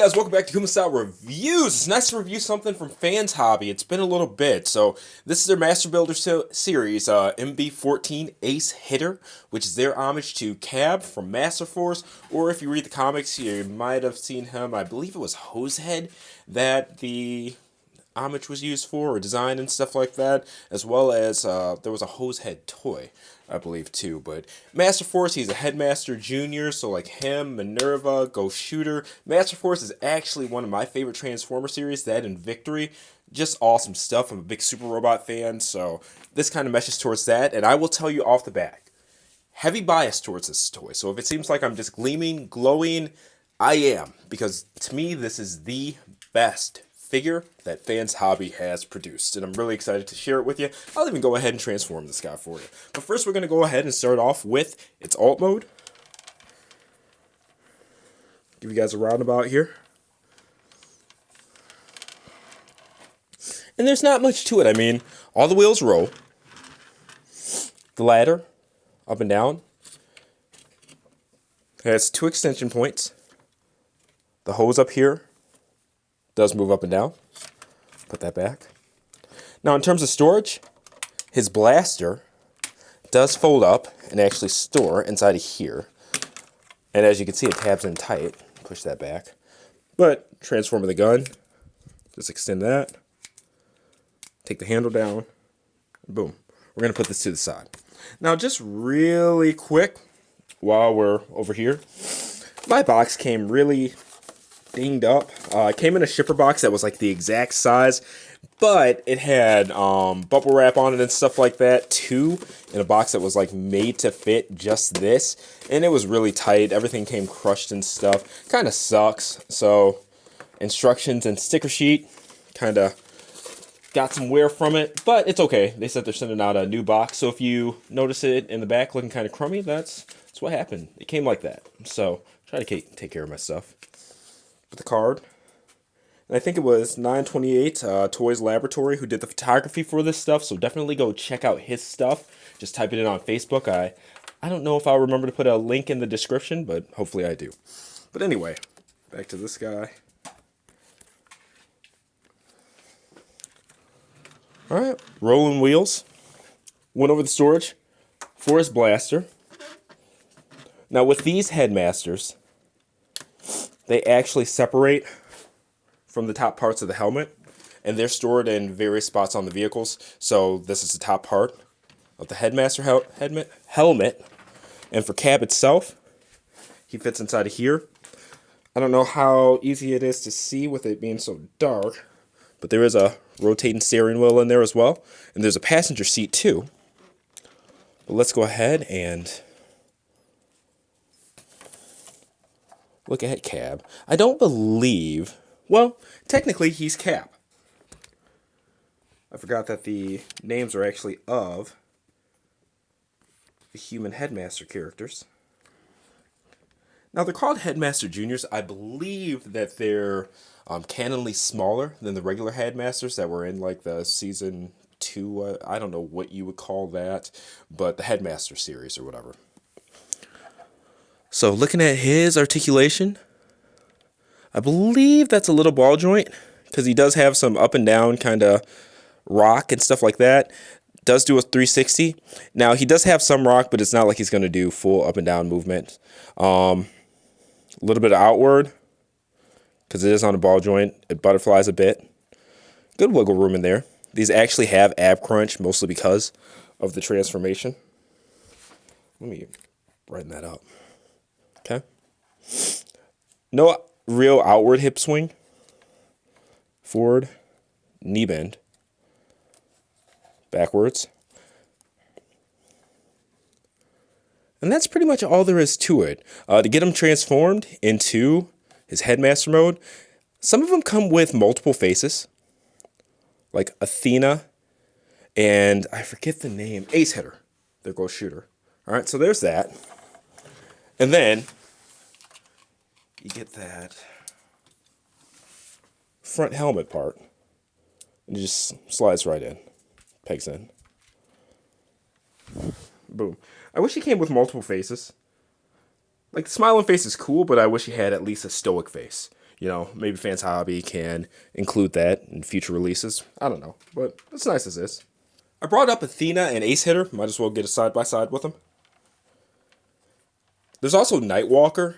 guys, welcome back to Human Style Reviews. It's nice to review something from Fans Hobby. It's been a little bit. So this is their Master Builder series, MB-14 Ace Hitter, which is their homage to Cab from Master Force. Or if you read the comics, you might have seen him, I believe it was Hosehead, that the homage was used for, or design and stuff like that, as well as there was a Hosehead toy, I believe, too. But Master Force, he's a Headmaster Junior, so like him, Minerva, Ghost Shooter. Master Force is actually one of my favorite Transformer series, that and Victory. Just awesome stuff. I'm a big Super Robot fan, so this kind of meshes towards that, and I will tell you off the bat, heavy bias towards this toy. So if it seems like I'm just gleaming, glowing, I am, because to me, this is the best figure that Fans Hobby has produced, and I'm really excited to share it with you. I'll even go ahead and transform this guy for you. But first, we're going to go ahead and start off with its alt mode. Give you guys a roundabout here. And there's not much to it. I mean, all the wheels roll. The ladder, up and down. It has 2 extension points. The hose up here does move up and down. Put that back. Now, in terms of storage, his blaster does fold up and actually store inside of here. And as you can see, it tabs in tight. Push that back. But transforming the gun, just extend that. Take the handle down. Boom. We're going to put this to the side. Now, just really quick, while we're over here, my box came really dinged up. It came in a shipper box that was like the exact size, but it had bubble wrap on it and stuff like that too, in a box that was like made to fit just this, and it was really tight. Everything came crushed and stuff. Kind of sucks. So instructions and sticker sheet kind of got some wear from it, but it's okay. They said they're sending out a new box, so if you notice it in the back looking kind of crummy, that's what happened. It came like that. So try to take care of my stuff. The card, and I think it was 928 Toys Laboratory who did the photography for this stuff, so definitely go check out his stuff. Just type it in on Facebook. I don't know if I'll remember to put a link in the description, but hopefully I do. But anyway, back to this guy. Alright, rolling wheels. Went over the storage for his blaster. Now with these Headmasters, they actually separate from the top parts of the helmet, and they're stored in various spots on the vehicles. So this is the top part of the Headmaster helmet, and for Cab itself, he fits inside of here. I don't know how easy it is to see with it being so dark, but there is a rotating steering wheel in there as well, and there's a passenger seat too. But let's go ahead and look at Cab. I don't believe, well, technically he's Cab. I forgot that the names are actually of the human Headmaster characters. Now they're called Headmaster Juniors. I believe that they're canonally smaller than the regular Headmasters that were in like the season 2. I don't know what you would call that, but the Headmaster series or whatever. So looking at his articulation, I believe that's a little ball joint, because he does have some up and down kind of rock and stuff like that. Does do a 360. Now he does have some rock, but it's not like he's going to do full up and down movement. A little bit of outward, because it is on a ball joint. It butterflies a bit. Good wiggle room in there. These actually have ab crunch, mostly because of the transformation. Let me brighten that up. Okay. No real outward hip swing. Forward, knee bend. Backwards. And that's pretty much all there is to it. To get him transformed into his Headmaster mode, some of them come with multiple faces, like Athena, and I forget the name, Ace Hitter. There goes Shooter. All right, so there's that. And then you get that front helmet part, and it just slides right in, pegs in. Boom. I wish he came with multiple faces. Like, the smiling face is cool, but I wish he had at least a stoic face. You know, maybe Fans Hobby can include that in future releases. I don't know, but it's nice as is. I brought up Athena and Ace Hitter. Might as well get a side-by-side with them. There's also Nightwalker,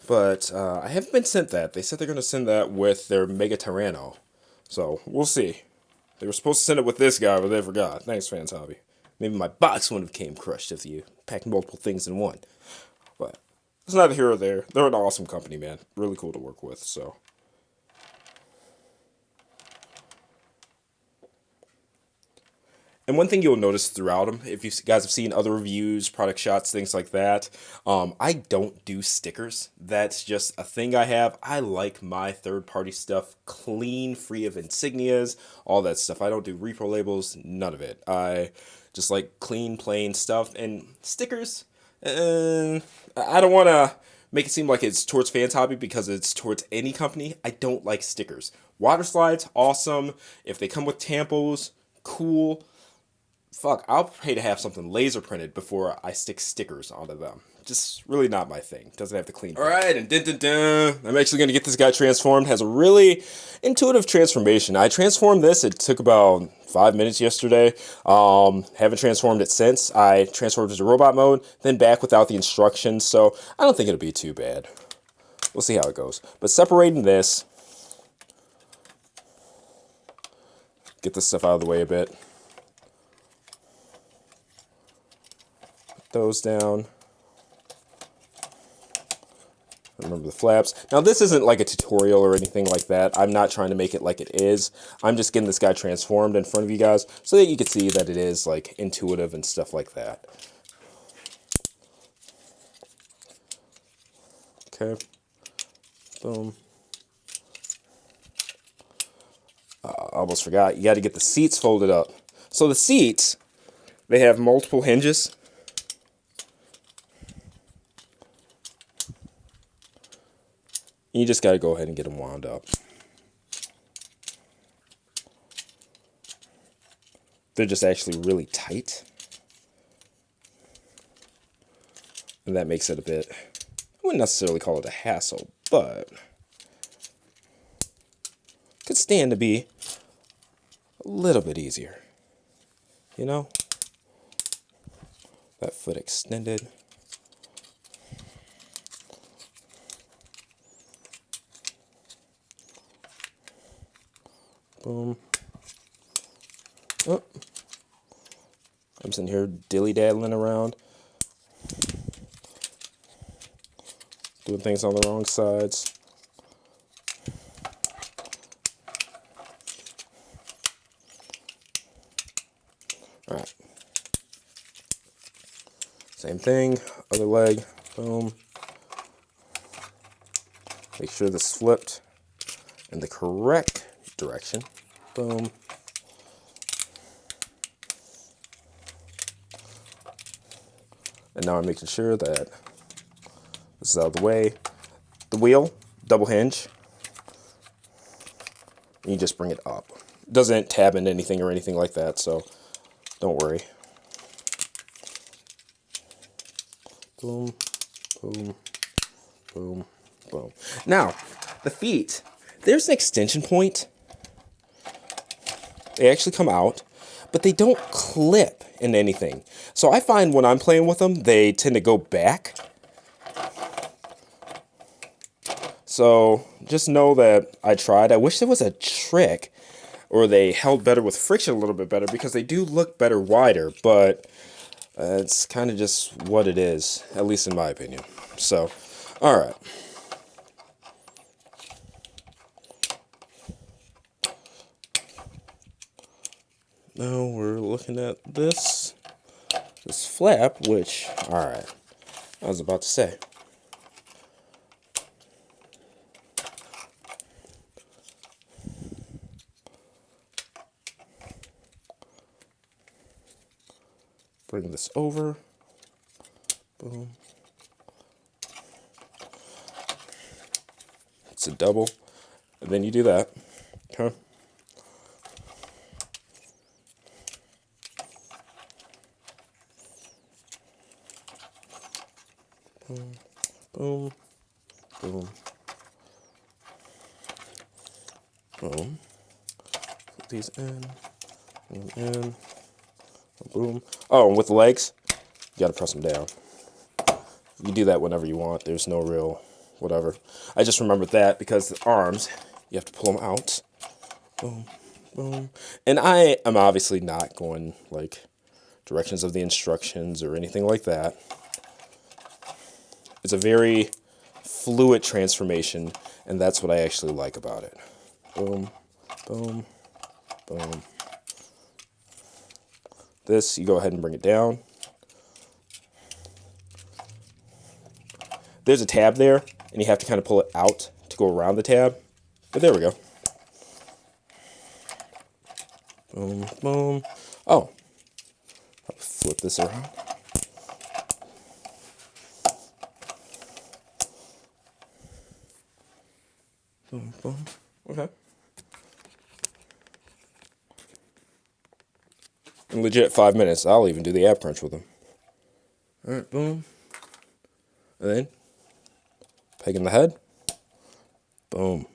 but I haven't been sent that. They said they're going to send that with their Mega Tyranno. So, we'll see. They were supposed to send it with this guy, but they forgot. Thanks, Fans Hobby. Maybe my box wouldn't have came crushed if you packed multiple things in one. But it's neither here or there. They're an awesome company, man. Really cool to work with, so. And one thing you'll notice throughout them, if you guys have seen other reviews, product shots, things like that, I don't do stickers. That's just a thing I have. I like my third-party stuff clean, free of insignias, all that stuff. I don't do repro labels, none of it. I just like clean, plain stuff. And stickers, I don't want to make it seem like it's towards Fans Hobby because it's towards any company. I don't like stickers. Water slides, awesome. If they come with tampos, cool. Fuck, I'll pay to have something laser printed before I stick stickers onto them. Just really not my thing. Doesn't have to clean. Alright, and I'm actually going to get this guy transformed. Has a really intuitive transformation. I transformed this. It took about 5 minutes yesterday. Haven't transformed it since. I transformed it to robot mode, then back without the instructions. So I don't think it'll be too bad. We'll see how it goes. But separating this. Get this stuff out of the way a bit. Those down. Remember the flaps. Now this isn't like a tutorial or anything like that. I'm not trying to make it like it is. I'm just getting this guy transformed in front of you guys so that you can see that it is like intuitive and stuff like that. Okay. Boom. I almost forgot. You got to get the seats folded up. So the seats, they have multiple hinges. You just got to go ahead and get them wound up. They're just actually really tight. And that makes it a bit, I wouldn't necessarily call it a hassle, but could stand to be a little bit easier. You know? That foot extended. Boom. Oh. I'm sitting here dilly-daddling around. Doing things on the wrong sides. Alright. Same thing. Other leg. Boom. Make sure this is flipped in the correct direction. Boom. And now I'm making sure that this is out of the way. The wheel, double hinge. And you just bring it up. It doesn't tab into anything or anything like that, so don't worry. Boom, boom, boom, boom. Now, the feet. There's an extension point. They actually come out, but they don't clip into anything. So I find when I'm playing with them, they tend to go back. So just know that I tried. I wish there was a trick or they held better with friction a little bit better because they do look better wider, but it's kind of just what it is, at least in my opinion. So, all right. Now we're looking at this flap, which, all right, I was about to say. Bring this over. Boom. It's a double. And then you do that. Okay. Boom. Boom. Boom. Boom. Put these in, boom. Oh, and with the legs, you gotta press them down. You do that whenever you want. There's no real whatever. I just remembered that because the arms, you have to pull them out. Boom, boom. And I am obviously not going like directions of the instructions or anything like that. It's a very fluid transformation, and that's what I actually like about it. Boom, boom, boom. This, you go ahead and bring it down. There's a tab there, and you have to kind of pull it out to go around the tab. But there we go. Boom, boom. Oh, I'll flip this around. Boom, boom. Okay. In legit 5 minutes, I'll even do the ab crunch with them. All right, boom. And then, peg in the head. Boom.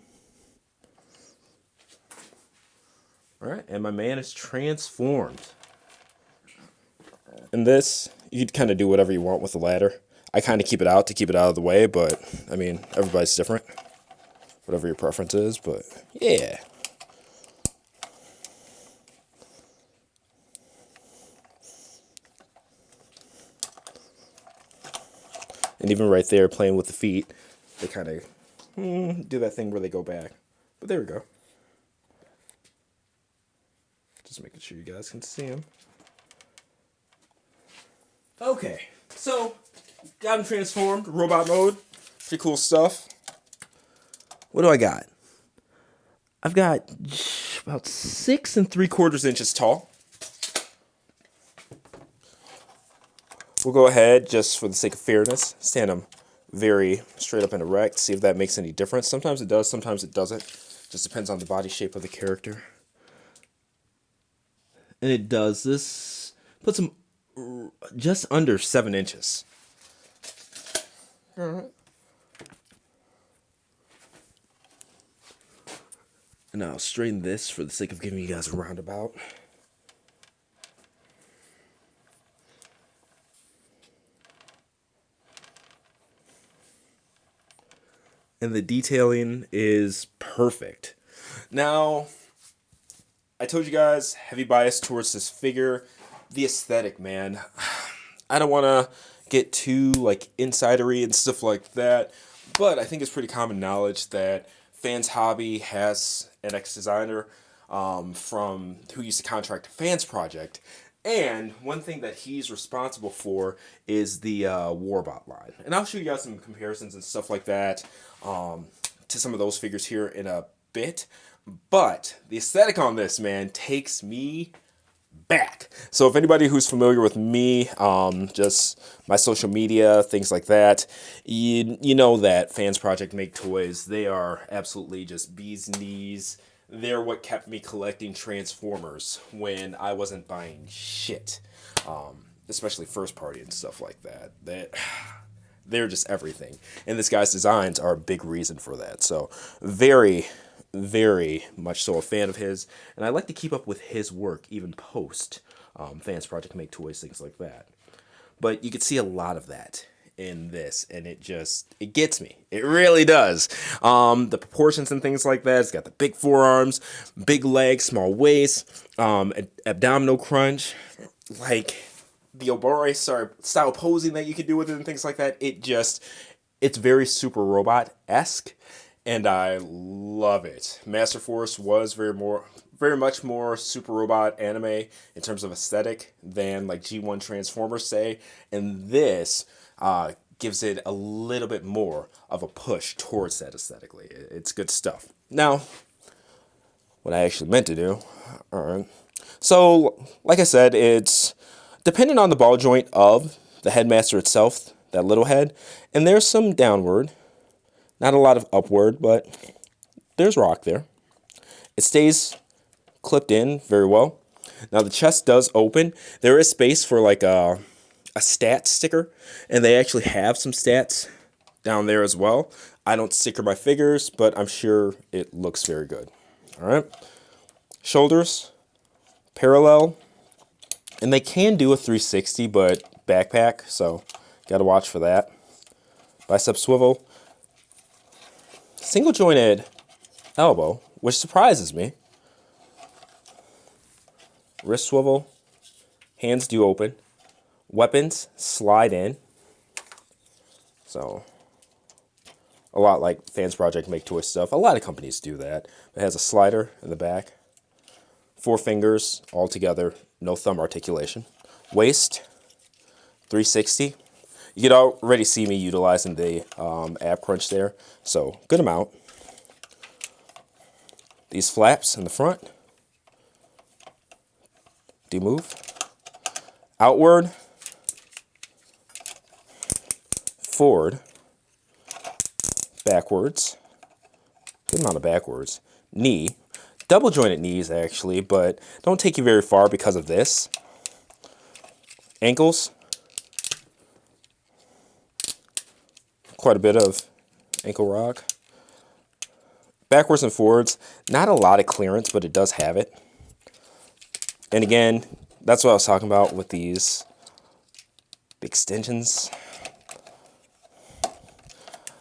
All right, and my man is transformed. And this, you can kind of do whatever you want with the ladder. I kind of keep it out to keep it out of the way, but, I mean, everybody's different. Whatever your preference is, but, yeah. And even right there, playing with the feet, they kind of do that thing where they go back. But there we go. Just making sure you guys can see him. Okay, so got him transformed, robot mode. Pretty cool stuff. What do I got? I've got about 6 3/4 inches tall. We'll go ahead, just for the sake of fairness, stand him very straight up and erect, see if that makes any difference. Sometimes it does, sometimes it doesn't. Just depends on the body shape of the character. And it does. This puts him just under 7 inches. All right. And I'll straighten this for the sake of giving you guys a roundabout. And the detailing is perfect. Now, I told you guys, heavy bias towards this figure. The aesthetic, man. I don't want to get too, like, insidery and stuff like that, but I think it's pretty common knowledge that Fans Hobby has an ex-designer from who used to contract Fans Project. And one thing that he's responsible for is the Warbot line. And I'll show you guys some comparisons and stuff like that to some of those figures here in a bit. But the aesthetic on this, man, takes me back. So if anybody who's familiar with me, just my social media, things like that, you know that Fans Project make toys. They are absolutely just bee's knees. They're what kept me collecting Transformers when I wasn't buying shit, especially first party and stuff like that. They're just everything. And this guy's designs are a big reason for that. So very, very much so a fan of his. And I like to keep up with his work, even post Fans Project make toys, things like that. But you can see a lot of that in this, and it gets me. It really does. The proportions and things like that. It's got the big forearms, big legs, small waist, abdominal crunch, like the Obore style posing that you can do with it and things like that. It's very Super Robot-esque, and I love it. Master Force was very much more Super Robot anime in terms of aesthetic than like G1 Transformers say, and this gives it a little bit more of a push towards that aesthetically. It's good stuff. Now, what I actually meant to do, alright. So, like I said, it's dependent on the ball joint of the headmaster itself, that little head, and there's some downward, not a lot of upward, but there's rock there. It stays clipped in very well. Now the chest does open. There is space for like a stat sticker, and they actually have some stats down there as well. I don't sticker my figures, but I'm sure it looks very good. All right. Shoulders, parallel. And they can do a 360, but backpack, so got to watch for that. Bicep swivel. Single jointed elbow, which surprises me. Wrist swivel. Hands do open. Weapons slide in. So, a lot like Fans Project Make Toy stuff. A lot of companies do that. It has a slider in the back. 4 fingers all together, no thumb articulation. Waist, 360. You could already see me utilizing the ab crunch there, so good amount. These flaps in the front, do move. Outward, forward, backwards, good amount of backwards. Knee, double jointed knees actually, but don't take you very far because of this. Ankles, quite a bit of ankle rock. Backwards and forwards, not a lot of clearance, but it does have it. And again, that's what I was talking about with these extensions.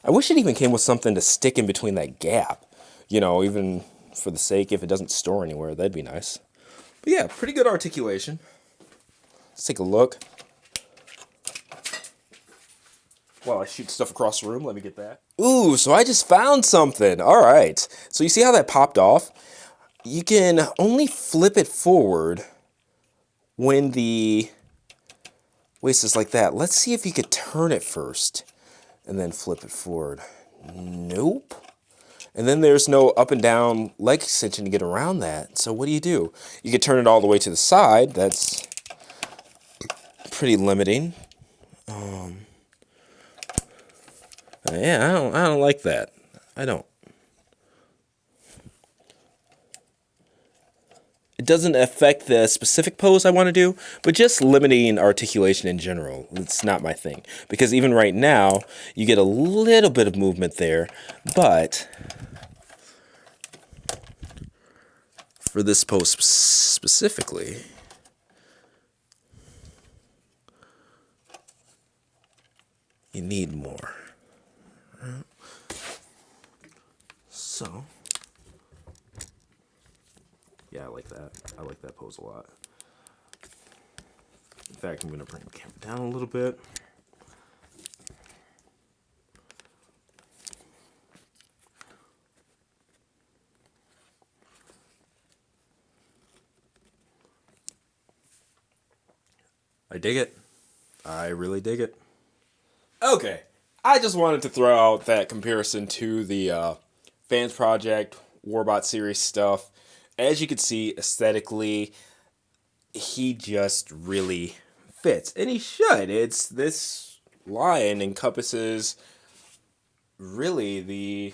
I wish it even came with something to stick in between that gap. You know, even for the sake, if it doesn't store anywhere, that'd be nice. But yeah, pretty good articulation. Let's take a look. While I shoot stuff across the room, let me get that. Ooh, so I just found something. All right. So you see how that popped off? You can only flip it forward when the waist is like that. Let's see if you could turn it first and then flip it forward. Nope. And then there's no up and down leg extension to get around that. So what do? You could turn it all the way to the side. That's pretty limiting. Yeah, I don't like that. I don't. It doesn't affect the specific pose I want to do, but just limiting articulation in general. It's not my thing. Because even right now, you get a little bit of movement there, but for this pose specifically, you need more. So, yeah, I like that. I like that pose a lot. In fact, I'm going to bring the camera down a little bit. I dig it. I really dig it. Okay, I just wanted to throw out that comparison to the Fans Project, Warbot series stuff. As you can see, aesthetically, he just really fits. And he should. This line encompasses really the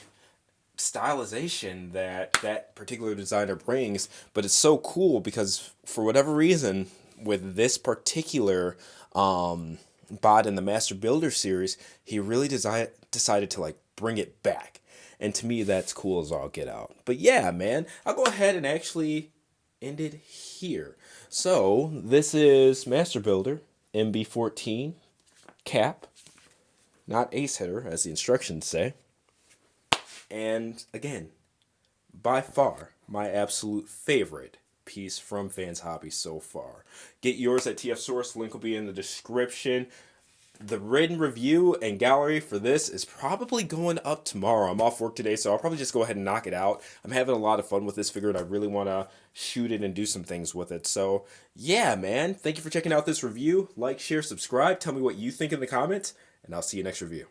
stylization that that particular designer brings. But it's so cool because for whatever reason, with this particular bot in the Master Builder series, he really decided to like bring it back. And to me, that's cool as all get out. But yeah, man, I'll go ahead and actually end it here. So this is Master Builder MB-14 cap, not ace hitter as the instructions say. And again, by far my absolute favorite piece from Fans Hobby so far. Get yours at TF Source. Link will be in the description. The written review and gallery for this is probably going up tomorrow. I'm off work today, so I'll probably just go ahead and knock it out. I'm having a lot of fun with this figure, and I really want to shoot it and do some things with it. So, yeah, man. Thank you for checking out this review. Like, share, subscribe. Tell me what you think in the comments, and I'll see you next review.